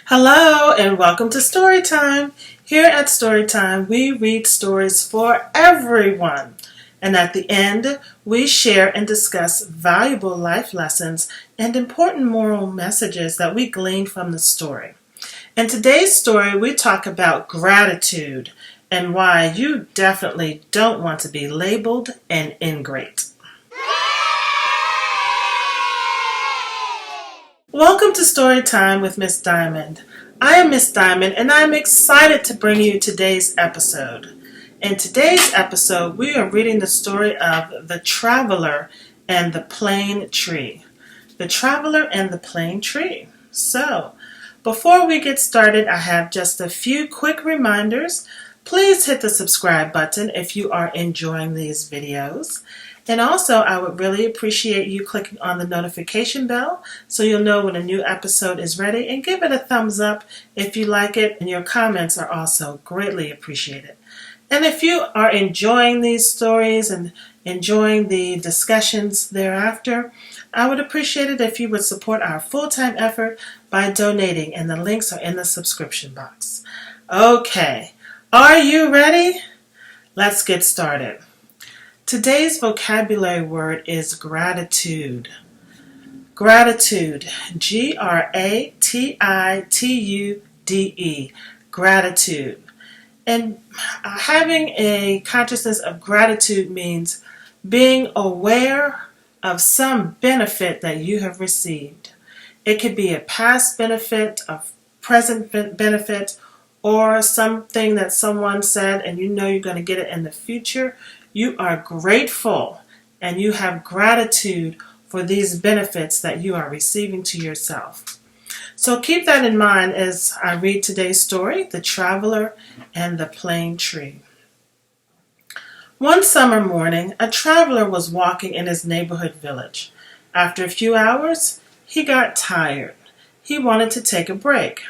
Hello and welcome to Storytime. Here at Storytime, we read stories for everyone. And at the end, we share and discuss valuable life lessons and important moral messages that we glean from the story. In today's story, we talk about gratitude and why you definitely don't want to be labeled an ingrate. Welcome to Storytime with Miss Diamond. I am Miss Diamond and I'm excited to bring you today's episode. In today's episode, we are reading the story of The Traveler and the Plane Tree. The Traveler and the Plane Tree. So, before we get started, I have just a few quick reminders. Please hit the subscribe button if you are enjoying these videos. And also, I would really appreciate you clicking on the notification bell so you'll know when a new episode is ready, and give it a thumbs up if you like it, and your comments are also greatly appreciated. And if you are enjoying these stories and enjoying the discussions thereafter, I would appreciate it if you would support our full-time effort by donating, and the links are in the subscription box. Okay, are you ready? Let's get started. Today's vocabulary word is gratitude. Gratitude, Gratitude, gratitude. And having a consciousness of gratitude means being aware of some benefit that you have received. It could be a past benefit, a present benefit, or something that someone said and you know you're going to get it in the future. You are grateful and you have gratitude for these benefits that you are receiving to yourself. So keep that in mind as I read today's story, The Traveler and the Plane Tree. One summer morning, a traveler was walking in his neighborhood village. After a few hours, he got tired. He wanted to take a break.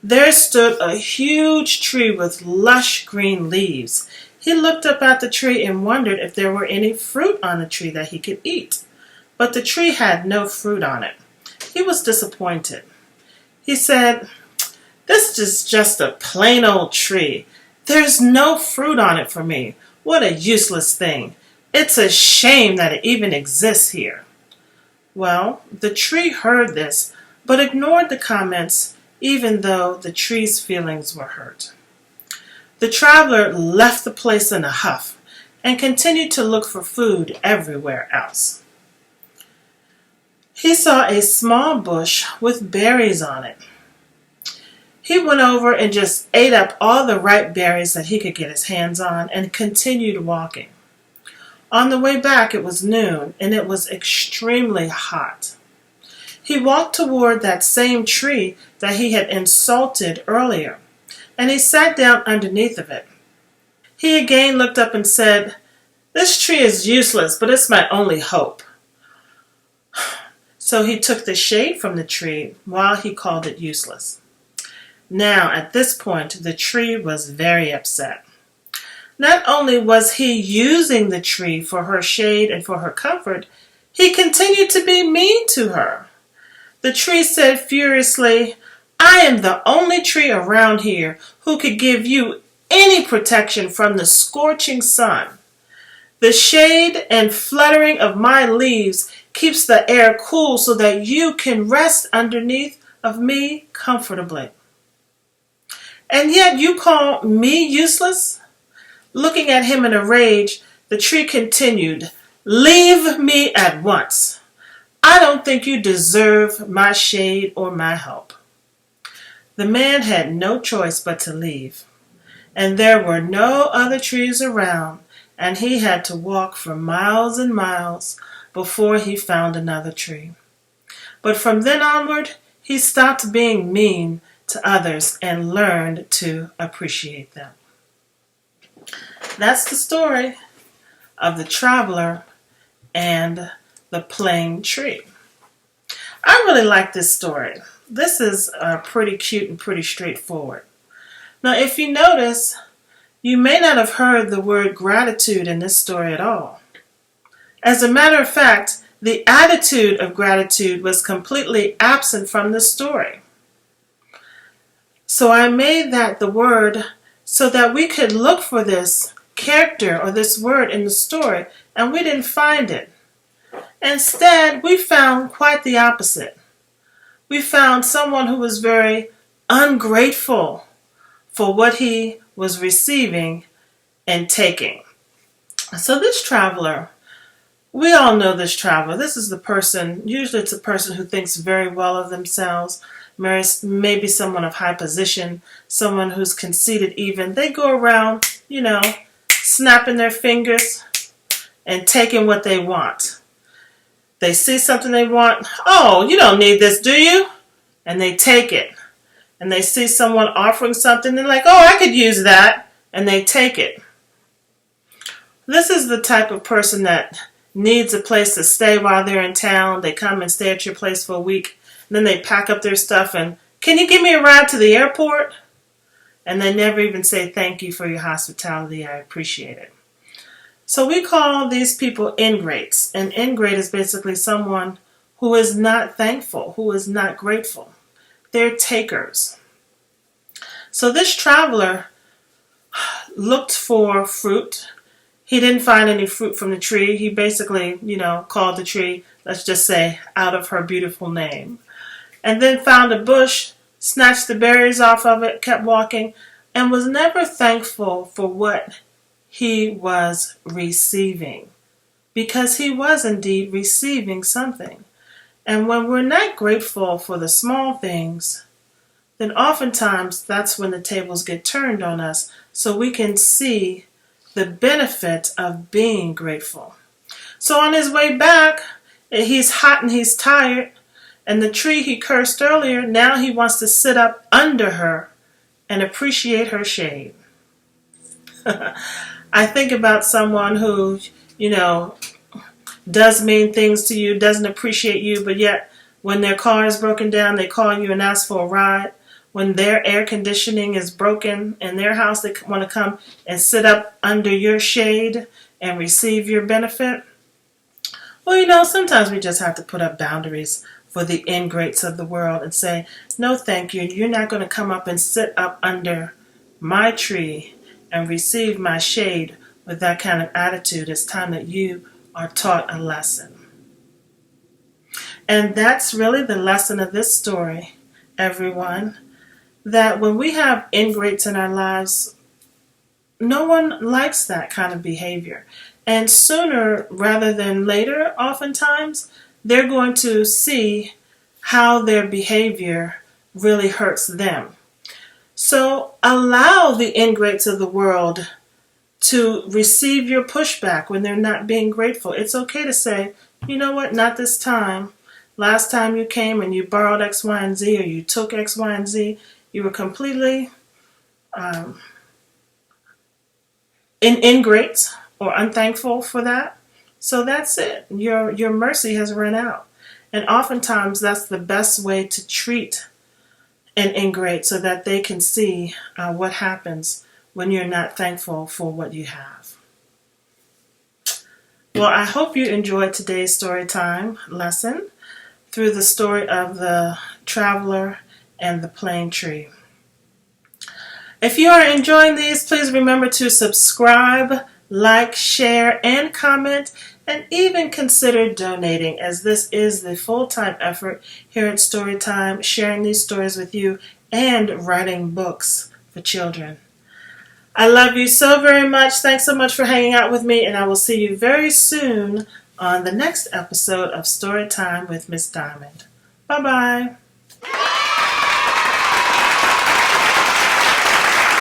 There stood a huge tree with lush green leaves. He looked up at the tree and wondered if there were any fruit on the tree that he could eat. But the tree had no fruit on it. He was disappointed. He said, "This is just a plain old tree. There's no fruit on it for me. What a useless thing. It's a shame that it even exists here." Well, the tree heard this, but ignored the comments, even though the tree's feelings were hurt. The traveler left the place in a huff and continued to look for food everywhere else. He saw a small bush with berries on it. He went over and just ate up all the ripe berries that he could get his hands on and continued walking. On the way back, it was noon and it was extremely hot. He walked toward that same tree that he had insulted earlier, and he sat down underneath of it. He again looked up and said, "This tree is useless, but it's my only hope." So he took the shade from the tree while he called it useless. Now, at this point, the tree was very upset. Not only was he using the tree for her shade and for her comfort, he continued to be mean to her. The tree said furiously, "I am the only tree around here who could give you any protection from the scorching sun. The shade and fluttering of my leaves keeps the air cool so that you can rest underneath of me comfortably. And yet you call me useless?" Looking at him in a rage, the tree continued, "Leave me at once. I don't think you deserve my shade or my help." The man had no choice but to leave, and there were no other trees around, and he had to walk for miles and miles before he found another tree. But from then onward, he stopped being mean to others and learned to appreciate them. That's the story of the traveler and the plane tree. I really like this story. This is pretty cute and pretty straightforward. Now, if you notice, you may not have heard the word gratitude in this story at all. As a matter of fact, the attitude of gratitude was completely absent from the story. So I made that the word so that we could look for this character or this word in the story, and we didn't find it. Instead, we found quite the opposite. We found someone who was very ungrateful for what he was receiving and taking. So this traveler, we all know this traveler. This is the person, usually it's a person who thinks very well of themselves, maybe someone of high position, someone who's conceited even. They go around, snapping their fingers and taking what they want. They see something they want. Oh, you don't need this, do you? And they take it. And they see someone offering something. They're like, oh, I could use that. And they take it. This is the type of person that needs a place to stay while they're in town. They come and stay at your place for a week. And then they pack up their stuff and, can you give me a ride to the airport? And they never even say thank you for your hospitality. I appreciate it. So we call these people ingrates. An ingrate is basically someone who is not thankful, who is not grateful. They're takers. So this traveler looked for fruit. He didn't find any fruit from the tree. He basically, called the tree, let's just say, out of her beautiful name. And then found a bush, snatched the berries off of it, kept walking, and was never thankful for what he was receiving, because he was indeed receiving something. And when we're not grateful for the small things, then oftentimes that's when the tables get turned on us, so we can see the benefit of being grateful. So on his way back, he's hot and he's tired, and the tree he cursed earlier, now he wants to sit up under her and appreciate her shade. I think about someone who, does mean things to you, doesn't appreciate you, but yet when their car is broken down, they call you and ask for a ride. When their air conditioning is broken in their house, they want to come and sit up under your shade and receive your benefit. Well, sometimes we just have to put up boundaries for the ingrates of the world and say, no, thank you. You're not going to come up and sit up under my tree and receive my shade with that kind of attitude. It's time that you are taught a lesson. And that's really the lesson of this story, everyone, that when we have ingrates in our lives, no one likes that kind of behavior. And sooner rather than later, oftentimes, they're going to see how their behavior really hurts them. So allow the ingrates of the world to receive your pushback when they're not being grateful. It's okay to say, you know what, not this time. Last time you came and you borrowed X, Y, and Z, or you took X, Y, and Z, you were completely ingrate or unthankful for that. So that's it. Your mercy has run out. And oftentimes that's the best way to treat an ingrate, so that they can see what happens when you're not thankful for what you have. Well, I hope you enjoyed today's story time lesson through the story of the traveler and the plane tree. If you are enjoying these, please remember to subscribe, like, share, and comment, and even consider donating, as this is the full-time effort here at Storytime, sharing these stories with you and writing books for children. I love you so very much. Thanks so much for hanging out with me, and I will see you very soon on the next episode of Storytime with Miss Diamond. Bye-bye.